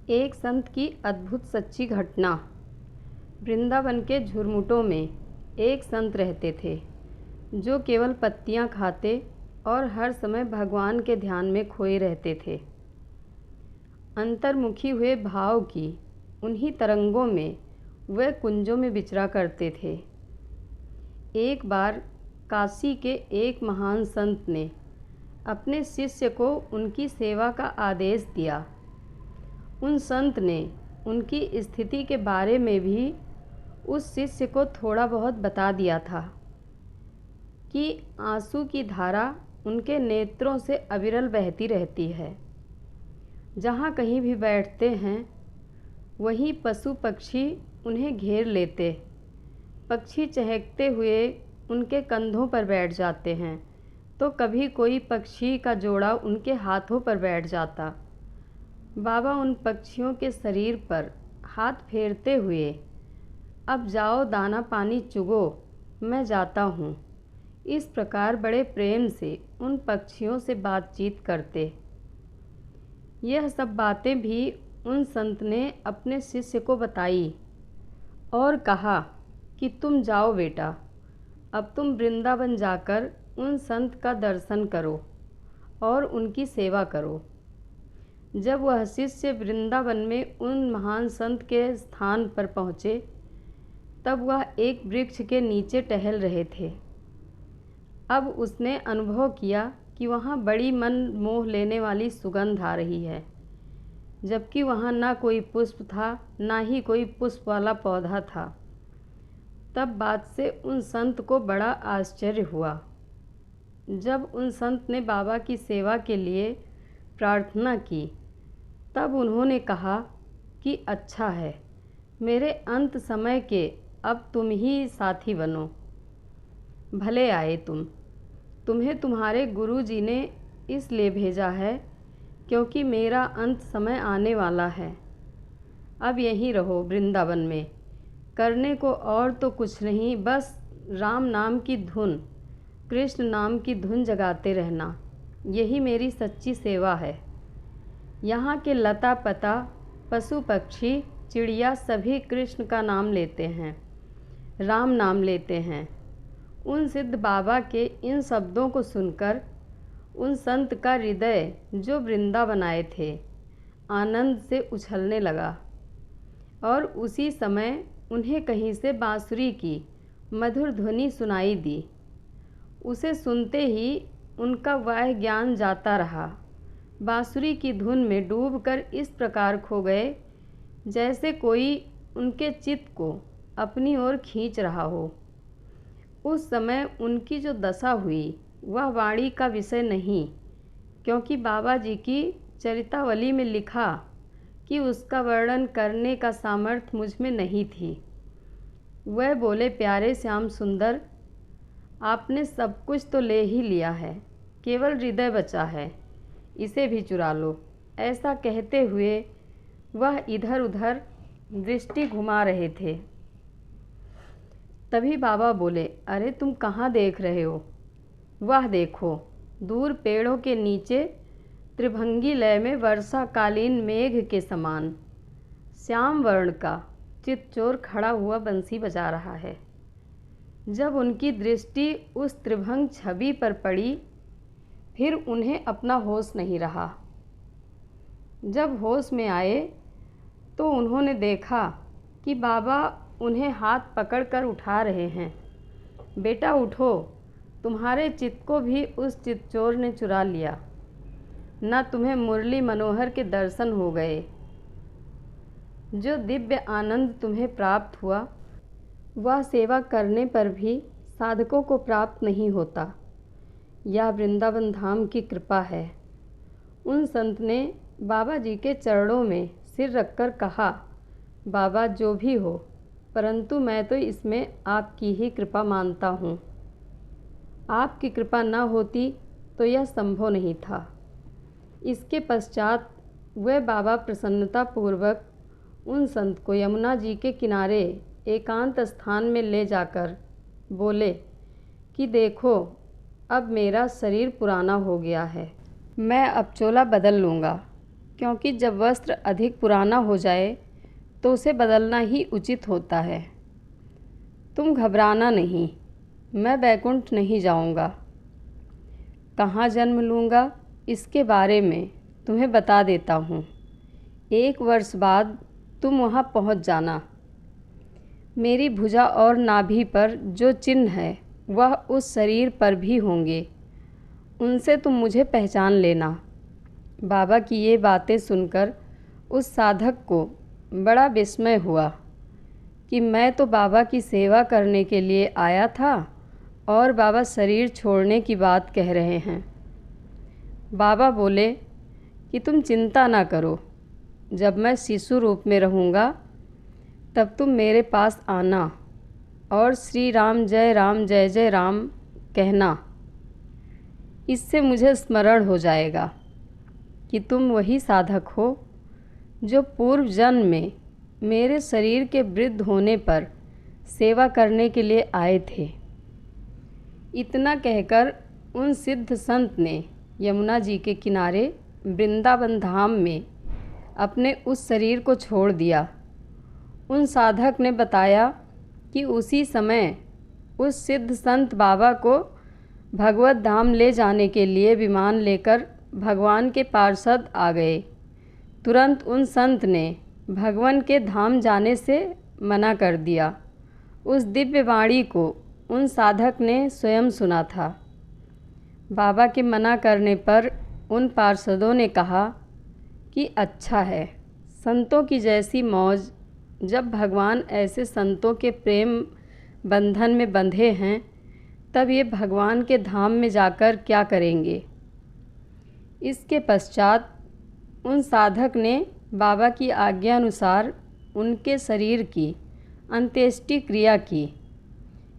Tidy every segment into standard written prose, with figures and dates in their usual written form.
एक संत की अद्भुत सच्ची घटना। वृंदावन के झुरमुटों में एक संत रहते थे जो केवल पत्तियां खाते और हर समय भगवान के ध्यान में खोए रहते थे। अंतर्मुखी हुए भाव की उन्हीं तरंगों में वे कुंजों में विचरा करते थे। एक बार काशी के एक महान संत ने अपने शिष्य को उनकी सेवा का आदेश दिया। उन संत ने उनकी स्थिति के बारे में भी उस शिष्य को थोड़ा बहुत बता दिया था कि आंसू की धारा उनके नेत्रों से अविरल बहती रहती है। जहाँ कहीं भी बैठते हैं वहीं पशु पक्षी उन्हें घेर लेते। पक्षी चहकते हुए उनके कंधों पर बैठ जाते हैं तो कभी कोई पक्षी का जोड़ा उनके हाथों पर बैठ जाता। बाबा उन पक्षियों के शरीर पर हाथ फेरते हुए, अब जाओ दाना पानी चुगो, मैं जाता हूँ, इस प्रकार बड़े प्रेम से उन पक्षियों से बातचीत करते। यह सब बातें भी उन संत ने अपने शिष्य को बताई और कहा कि तुम जाओ बेटा, अब तुम वृंदावन जाकर उन संत का दर्शन करो और उनकी सेवा करो। जब वह शिष्य वृंदावन में उन महान संत के स्थान पर पहुँचे तब वह एक वृक्ष के नीचे टहल रहे थे। अब उसने अनुभव किया कि वहाँ बड़ी मन मोह लेने वाली सुगंध आ रही है, जबकि वहाँ ना कोई पुष्प था ना ही कोई पुष्प वाला पौधा था। तब बात से उन संत को बड़ा आश्चर्य हुआ। जब उन संत ने बाबा की सेवा के लिए प्रार्थना की तब उन्होंने कहा कि अच्छा है, मेरे अंत समय के अब तुम ही साथी बनो। भले आए तुम्हें तुम्हारे गुरु जी ने इसलिए भेजा है क्योंकि मेरा अंत समय आने वाला है। अब यहीं रहो वृंदावन में, करने को और तो कुछ नहीं, बस राम नाम की धुन, कृष्ण नाम की धुन जगाते रहना, यही मेरी सच्ची सेवा है। यहाँ के लता पता, पशु पक्षी, चिड़िया सभी कृष्ण का नाम लेते हैं, राम नाम लेते हैं। उन सिद्ध बाबा के इन शब्दों को सुनकर उन संत का हृदय जो वृंदावन आए थे आनंद से उछलने लगा और उसी समय उन्हें कहीं से बांसुरी की मधुर ध्वनि सुनाई दी। उसे सुनते ही उनका वह ज्ञान जाता रहा। बांसुरी की धुन में डूबकर इस प्रकार खो गए जैसे कोई उनके चित्त को अपनी ओर खींच रहा हो। उस समय उनकी जो दशा हुई वह वाणी का विषय नहीं, क्योंकि बाबा जी की चरितावली में लिखा कि उसका वर्णन करने का सामर्थ्य मुझ में नहीं थी। वह बोले, प्यारे श्याम सुंदर, आपने सब कुछ तो ले ही लिया है, केवल हृदय बचा है, इसे भी चुरा लो। ऐसा कहते हुए वह इधर उधर दृष्टि घुमा रहे थे। तभी बाबा बोले, अरे तुम कहाँ देख रहे हो? वह देखो, दूर पेड़ों के नीचे त्रिभंगी लय में वर्षाकालीन मेघ के समान श्याम वर्ण का चितचोर खड़ा हुआ बंसी बजा रहा है। जब उनकी दृष्टि उस त्रिभंग छवि पर पड़ी फिर उन्हें अपना होश नहीं रहा। जब होश में आए तो उन्होंने देखा कि बाबा उन्हें हाथ पकड़कर उठा रहे हैं। बेटा उठो, तुम्हारे चित्त को भी उस चितचोर ने चुरा लिया। न तुम्हें मुरली मनोहर के दर्शन हो गए। जो दिव्य आनंद तुम्हें प्राप्त हुआ वह सेवा करने पर भी साधकों को प्राप्त नहीं होता। यह वृंदावन धाम की कृपा है। उन संत ने बाबा जी के चरणों में सिर रखकर कहा, बाबा जो भी हो, परंतु मैं तो इसमें आपकी ही कृपा मानता हूँ। आपकी कृपा न होती तो यह संभव नहीं था। इसके पश्चात वह बाबा प्रसन्नतापूर्वक उन संत को यमुना जी के किनारे एकांत स्थान में ले जाकर बोले कि देखो, अब मेरा शरीर पुराना हो गया है, मैं अब चोला बदल लूँगा, क्योंकि जब वस्त्र अधिक पुराना हो जाए तो उसे बदलना ही उचित होता है। तुम घबराना नहीं, मैं बैकुंठ नहीं जाऊंगा। कहाँ जन्म लूँगा इसके बारे में तुम्हें बता देता हूँ। 1 वर्ष बाद तुम वहाँ पहुँच जाना। मेरी भुजा और नाभि पर जो चिन्ह है वह उस शरीर पर भी होंगे, उनसे तुम मुझे पहचान लेना। बाबा की ये बातें सुनकर उस साधक को बड़ा विस्मय हुआ कि मैं तो बाबा की सेवा करने के लिए आया था और बाबा शरीर छोड़ने की बात कह रहे हैं। बाबा बोले कि तुम चिंता ना करो, जब मैं शिशु रूप में रहूँगा तब तुम मेरे पास आना और श्री राम जय जय राम कहना। इससे मुझे स्मरण हो जाएगा कि तुम वही साधक हो जो पूर्व जन्म में मेरे शरीर के वृद्ध होने पर सेवा करने के लिए आए थे। इतना कहकर उन सिद्ध संत ने यमुना जी के किनारे वृंदावन धाम में अपने उस शरीर को छोड़ दिया। उन साधक ने बताया कि उसी समय उस सिद्ध संत बाबा को भगवत धाम ले जाने के लिए विमान लेकर भगवान के पार्षद आ गए। तुरंत उन संत ने भगवान के धाम जाने से मना कर दिया। उस दिव्य वाणी को उन साधक ने स्वयं सुना था। बाबा के मना करने पर उन पार्षदों ने कहा कि अच्छा है, संतों की जैसी मौज, जब भगवान ऐसे संतों के प्रेम बंधन में बंधे हैं तब ये भगवान के धाम में जाकर क्या करेंगे। इसके पश्चात उन साधक ने बाबा की आज्ञा अनुसार उनके शरीर की अंत्येष्टि क्रिया की।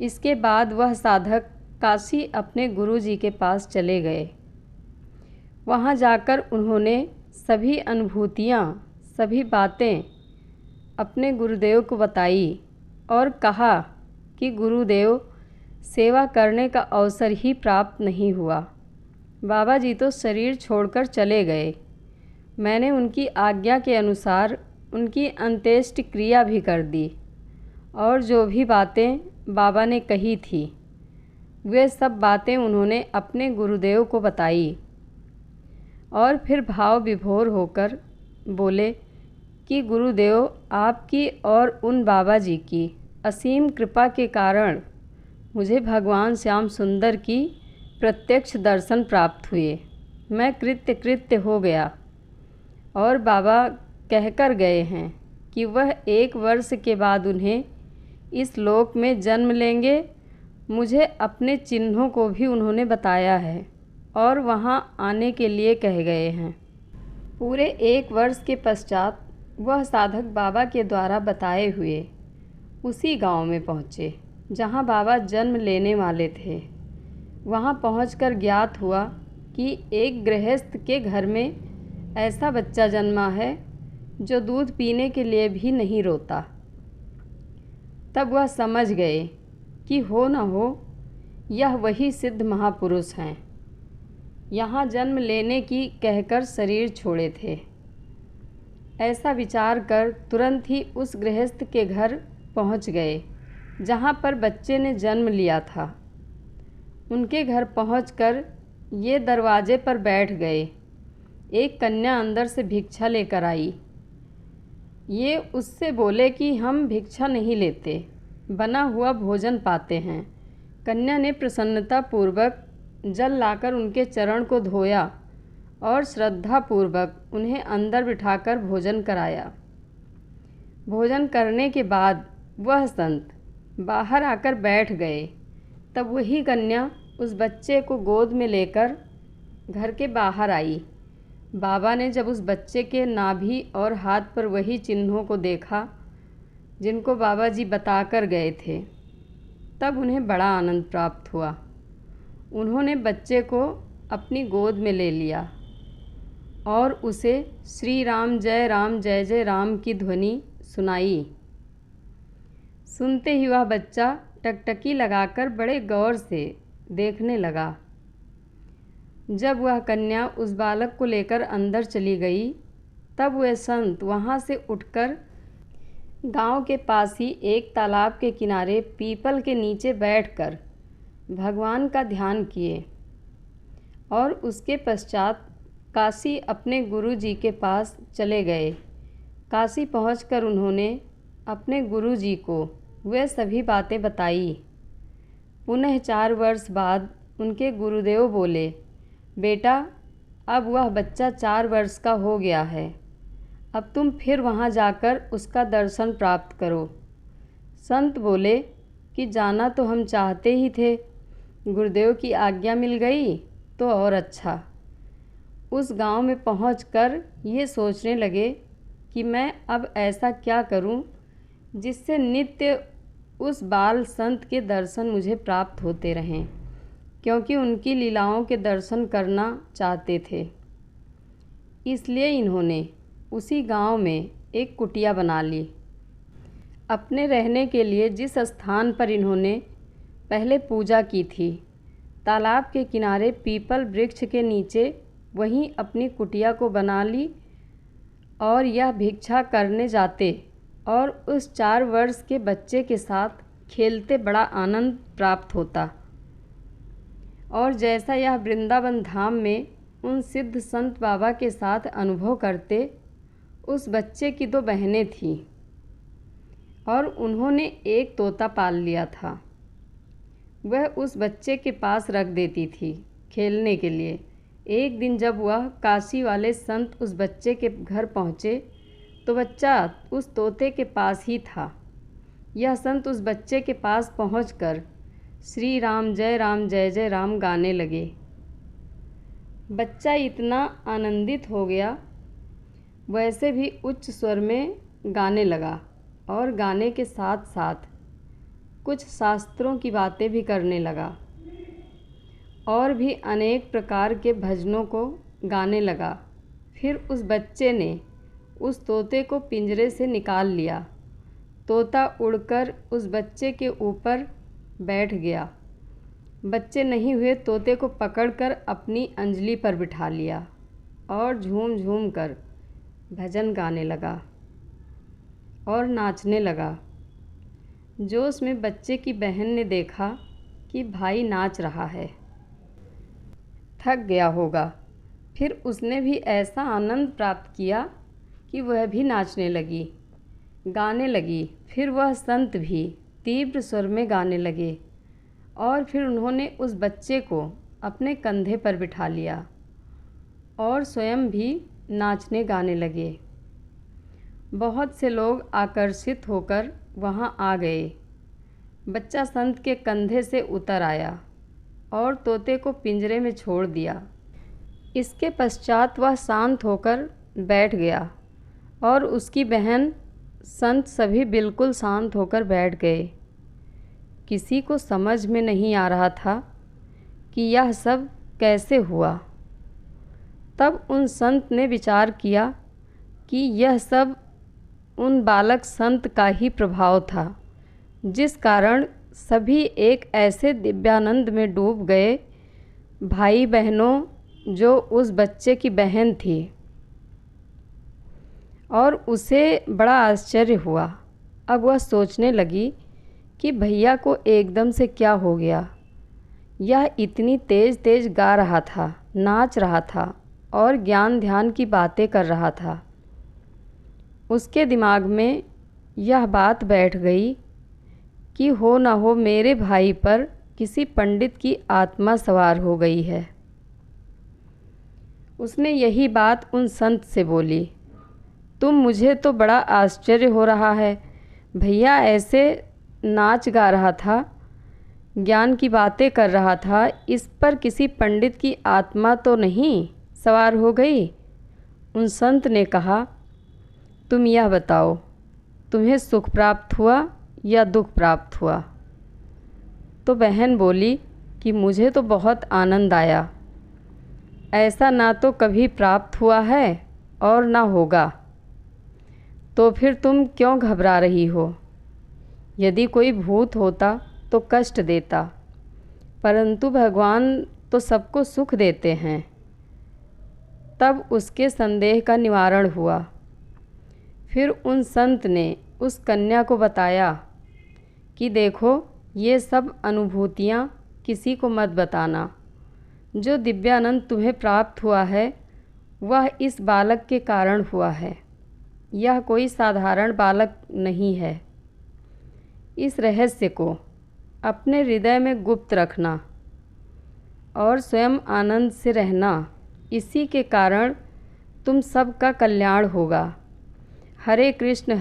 इसके बाद वह साधक काशी अपने गुरु जी के पास चले गए। वहाँ जाकर उन्होंने सभी अनुभूतियाँ, सभी बातें अपने गुरुदेव को बताई और कहा कि गुरुदेव, सेवा करने का अवसर ही प्राप्त नहीं हुआ। बाबा जी तो शरीर छोड़कर चले गए। मैंने उनकी आज्ञा के अनुसार उनकी अंत्येष्टि क्रिया भी कर दी और जो भी बातें बाबा ने कही थी वे सब बातें उन्होंने अपने गुरुदेव को बताई और फिर भाव विभोर होकर बोले कि गुरुदेव, आपकी और उन बाबा जी की असीम कृपा के कारण मुझे भगवान श्याम सुंदर की प्रत्यक्ष दर्शन प्राप्त हुए। मैं कृत्य हो गया और बाबा कहकर गए हैं कि वह 1 वर्ष के बाद उन्हें इस लोक में जन्म लेंगे। मुझे अपने चिन्हों को भी उन्होंने बताया है और वहाँ आने के लिए कह गए हैं। पूरे 1 वर्ष के पश्चात वह साधक बाबा के द्वारा बताए हुए उसी गांव में पहुँचे जहाँ बाबा जन्म लेने वाले थे। वहाँ पहुंचकर ज्ञात हुआ कि एक गृहस्थ के घर में ऐसा बच्चा जन्मा है जो दूध पीने के लिए भी नहीं रोता। तब वह समझ गए कि हो न हो यह वही सिद्ध महापुरुष हैं, यहाँ जन्म लेने की कहकर शरीर छोड़े थे। ऐसा विचार कर तुरंत ही उस गृहस्थ के घर पहुँच गए जहाँ पर बच्चे ने जन्म लिया था। उनके घर पहुंचकर ये दरवाजे पर बैठ गए। एक कन्या अंदर से भिक्षा लेकर आई। ये उससे बोले कि हम भिक्षा नहीं लेते, बना हुआ भोजन पाते हैं। कन्या ने प्रसन्नतापूर्वक जल लाकर उनके चरण को धोया और श्रद्धापूर्वक उन्हें अंदर बिठाकर भोजन कराया। भोजन करने के बाद वह संत बाहर आकर बैठ गए। तब वही कन्या उस बच्चे को गोद में लेकर घर के बाहर आई। बाबा ने जब उस बच्चे के नाभि और हाथ पर वही चिन्हों को देखा जिनको बाबा जी बता कर गए थे, तब उन्हें बड़ा आनंद प्राप्त हुआ। उन्होंने बच्चे को अपनी गोद में ले लिया और उसे श्री राम जय जय राम की ध्वनि सुनाई। सुनते ही वह बच्चा टकटकी लगाकर बड़े गौर से देखने लगा। जब वह कन्या उस बालक को लेकर अंदर चली गई तब वह संत वहाँ से उठकर गांव के पास ही एक तालाब के किनारे पीपल के नीचे बैठकर भगवान का ध्यान किए और उसके पश्चात काशी अपने गुरु जी के पास चले गए। काशी पहुंचकर उन्होंने अपने गुरु जी को वह सभी बातें बताई। पुनः 4 वर्ष बाद उनके गुरुदेव बोले, बेटा, अब वह बच्चा 4 वर्ष का हो गया है, अब तुम फिर वहाँ जाकर उसका दर्शन प्राप्त करो। संत बोले कि जाना तो हम चाहते ही थे, गुरुदेव की आज्ञा मिल गई तो और अच्छा। उस गांव में पहुंचकर ये सोचने लगे कि मैं अब ऐसा क्या करूं जिससे नित्य उस बाल संत के दर्शन मुझे प्राप्त होते रहें, क्योंकि उनकी लीलाओं के दर्शन करना चाहते थे। इसलिए इन्होंने उसी गांव में एक कुटिया बना ली। अपने रहने के लिए जिस स्थान पर इन्होंने पहले पूजा की थी, तालाब के किनारे पीपल वृक्ष के नीचे वहीं अपनी कुटिया को बना ली और यह भिक्षा करने जाते और उस 4 वर्ष के बच्चे के साथ खेलते बड़ा आनंद प्राप्त होता। और जैसा यह वृंदावन धाम में उन सिद्ध संत बाबा के साथ अनुभव करते, उस बच्चे की 2 बहनें थीं और उन्होंने एक तोता पाल लिया था। वह उस बच्चे के पास रख देती थी खेलने के लिए। एक दिन जब वह काशी वाले संत उस बच्चे के घर पहुँचे तो बच्चा उस तोते के पास ही था। यह संत उस बच्चे के पास पहुंचकर श्री राम जय जय राम गाने लगे। बच्चा इतना आनंदित हो गया, वैसे भी उच्च स्वर में गाने लगा और गाने के साथ साथ कुछ शास्त्रों की बातें भी करने लगा और भी अनेक प्रकार के भजनों को गाने लगा। फिर उस बच्चे ने उस तोते को पिंजरे से निकाल लिया। तोता उड़कर उस बच्चे के ऊपर बैठ गया। बच्चे नहीं हुए तोते को पकड़कर अपनी अंजलि पर बिठा लिया और झूम झूम कर भजन गाने लगा और नाचने लगा। जोश में बच्चे की बहन ने देखा कि भाई नाच रहा है, थक गया होगा। फिर उसने भी ऐसा आनंद प्राप्त किया कि वह भी नाचने लगी, गाने लगी। फिर वह संत भी तीव्र स्वर में गाने लगे और फिर उन्होंने उस बच्चे को अपने कंधे पर बिठा लिया और स्वयं भी नाचने गाने लगे। बहुत से लोग आकर्षित होकर वहाँ आ गए। बच्चा संत के कंधे से उतर आया और तोते को पिंजरे में छोड़ दिया। इसके पश्चात वह शांत होकर बैठ गया और उसकी बहन, संत सभी बिल्कुल शांत होकर बैठ गए। किसी को समझ में नहीं आ रहा था कि यह सब कैसे हुआ। तब उन संत ने विचार किया कि यह सब उन बालक संत का ही प्रभाव था, जिस कारण सभी एक ऐसे दिव्यानंद में डूब गए। भाई बहनों, जो उस बच्चे की बहन थी, और उसे बड़ा आश्चर्य हुआ। अब वह सोचने लगी कि भैया को एकदम से क्या हो गया। यह इतनी तेज़ तेज़ गा रहा था, नाच रहा था और ज्ञान ध्यान की बातें कर रहा था। उसके दिमाग में यह बात बैठ गई कि हो न हो मेरे भाई पर किसी पंडित की आत्मा सवार हो गई है। उसने यही बात उन संत से बोली, मुझे तो बड़ा आश्चर्य हो रहा है, भैया ऐसे नाच गा रहा था, ज्ञान की बातें कर रहा था, इस पर किसी पंडित की आत्मा तो नहीं सवार हो गई। उन संत ने कहा, तुम यह बताओ, तुम्हें सुख प्राप्त हुआ या दुख प्राप्त हुआ? तो बहन बोली कि मुझे तो बहुत आनंद आया, ऐसा ना तो कभी प्राप्त हुआ है और ना होगा। तो फिर तुम क्यों घबरा रही हो? यदि कोई भूत होता तो कष्ट देता, परंतु भगवान तो सबको सुख देते हैं। तब उसके संदेह का निवारण हुआ। फिर उन संत ने उस कन्या को बताया कि देखो, ये सब अनुभूतियाँ किसी को मत बताना। जो दिव्यानंद तुम्हें प्राप्त हुआ है वह इस बालक के कारण हुआ है। यह कोई साधारण बालक नहीं है। इस रहस्य को अपने हृदय में गुप्त रखना और स्वयं आनंद से रहना। इसी के कारण तुम सबका कल्याण होगा। हरे कृष्ण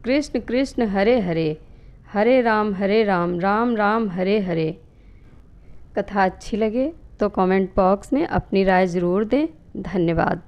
कृष्ण कृष्ण हरे हरे, हरे राम राम राम हरे हरे। कथा अच्छी लगे तो कमेंट बॉक्स में अपनी राय ज़रूर दें। धन्यवाद।